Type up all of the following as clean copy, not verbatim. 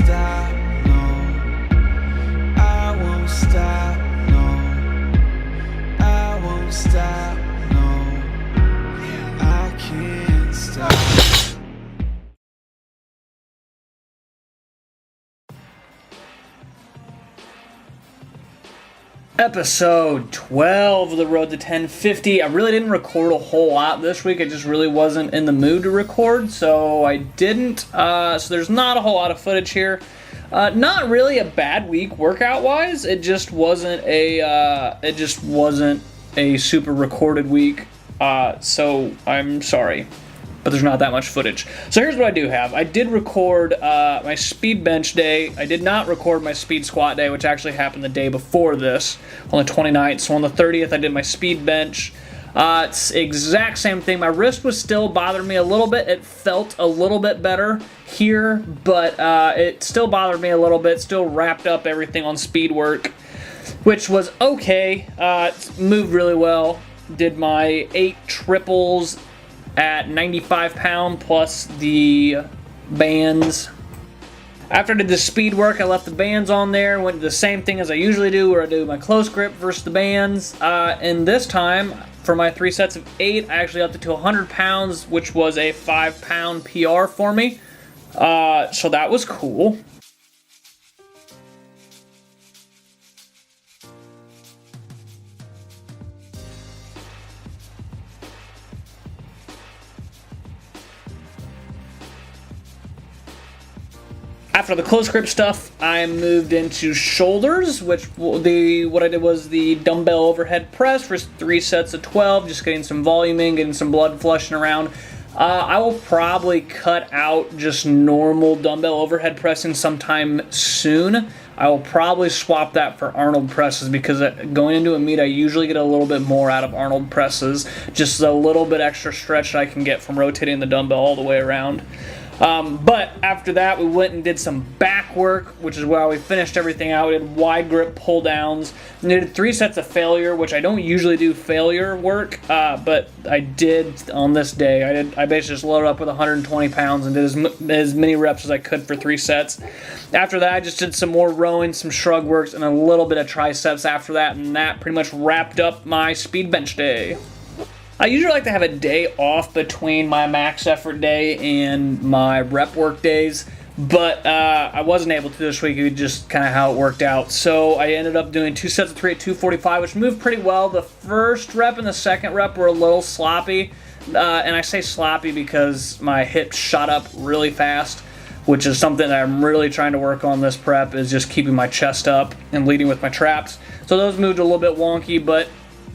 stop, no. I won't stop, no. I won't stop, no. I can't stop. Episode 12 of the Road to 1050. I really didn't record a whole lot this week. I just really wasn't in the mood to record, so I didn't. So there's not a whole lot of footage here. Not really a bad week workout-wise. It just wasn't a super recorded week. So I'm sorry, but there's not that much footage. So here's what I do have. I did record my speed bench day. I did not record my speed squat day, which actually happened the day before this, on the 29th. So on the 30th, I did my speed bench. It's the exact same thing. My wrist was still bothering me a little bit. It felt a little bit better here, but it still bothered me a little bit. Still wrapped up everything on speed work, which was okay. It moved really well. Did my 8 triples at 95 pound plus the bands. After I did the speed work, I left the bands on there, went to the same thing as I usually do, where I do my close grip versus the bands. And this time, for my 3 sets of 8, I actually upped it to 100 pounds, which was a 5-pound PR for me. So that was cool. After the close grip stuff, I moved into shoulders, which what I did was the dumbbell overhead press for 3 sets of 12, just getting some volume in, getting some blood flushing around. I will probably cut out just normal dumbbell overhead pressing sometime soon. I will probably swap that for Arnold presses, because going into a meet, I usually get a little bit more out of Arnold presses. Just a little bit extra stretch that I can get from rotating the dumbbell all the way around. But after that, we went and did some back work, which is where we finished everything out. We did wide grip pull downs. And we did 3 sets of failure, which I don't usually do failure work, but I did on this day. I basically just loaded up with 120 pounds and did as many reps as I could for 3 sets. After that, I just did some more rowing, some shrug works, and a little bit of triceps after that, and that pretty much wrapped up my speed bench day. I usually like to have a day off between my max effort day and my rep work days, but I wasn't able to this week. It was just kind of how it worked out. So I ended up doing 2 sets of 3 at 245, which moved pretty well. The first rep and the second rep were a little sloppy, and I say sloppy because my hips shot up really fast, which is something that I'm really trying to work on this prep, is just keeping my chest up and leading with my traps. So those moved a little bit wonky, but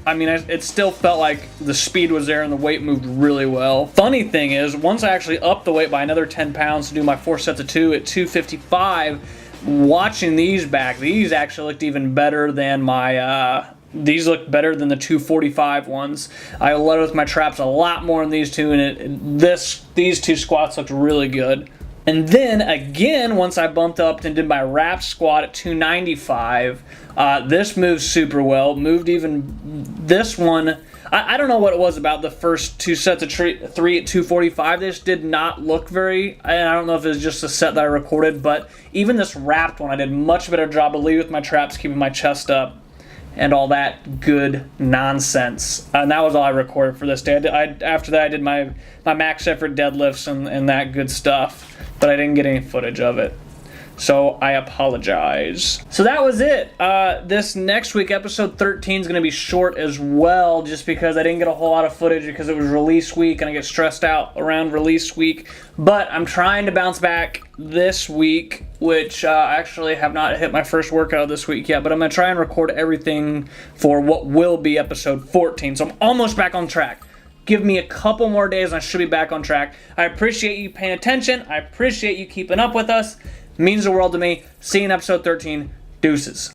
I mean, it still felt like the speed was there and the weight moved really well. Funny thing is, once I actually upped the weight by another 10 pounds to do my 4 sets of 2 at 255, watching these back, these actually looked even better than my, these looked better than the 245 ones. I loaded with my traps a lot more in these two, and these 2 squats looked really good. And then again, once I bumped up and did my wrap squat at 295, this moved super well. Moved even this one. I don't know what it was about the first 2 sets of 3 at 245. This did not look very, and I don't know if it was just a set that I recorded, but even this wrapped one, I did much better job of leading with my traps, keeping my chest up, and all that good nonsense. And that was all I recorded for this day. After that, I did my max effort deadlifts and that good stuff, but I didn't get any footage of it. So I apologize. So that was it. This next week, episode 13, is going to be short as well, just because I didn't get a whole lot of footage because it was release week and I get stressed out around release week. But I'm trying to bounce back this week, which I actually have not hit my first workout this week yet, but I'm going to try and record everything for what will be episode 14. So I'm almost back on track. Give me a couple more days and I should be back on track. I appreciate you paying attention. I appreciate you keeping up with us. It means the world to me. See you in episode 13. Deuces.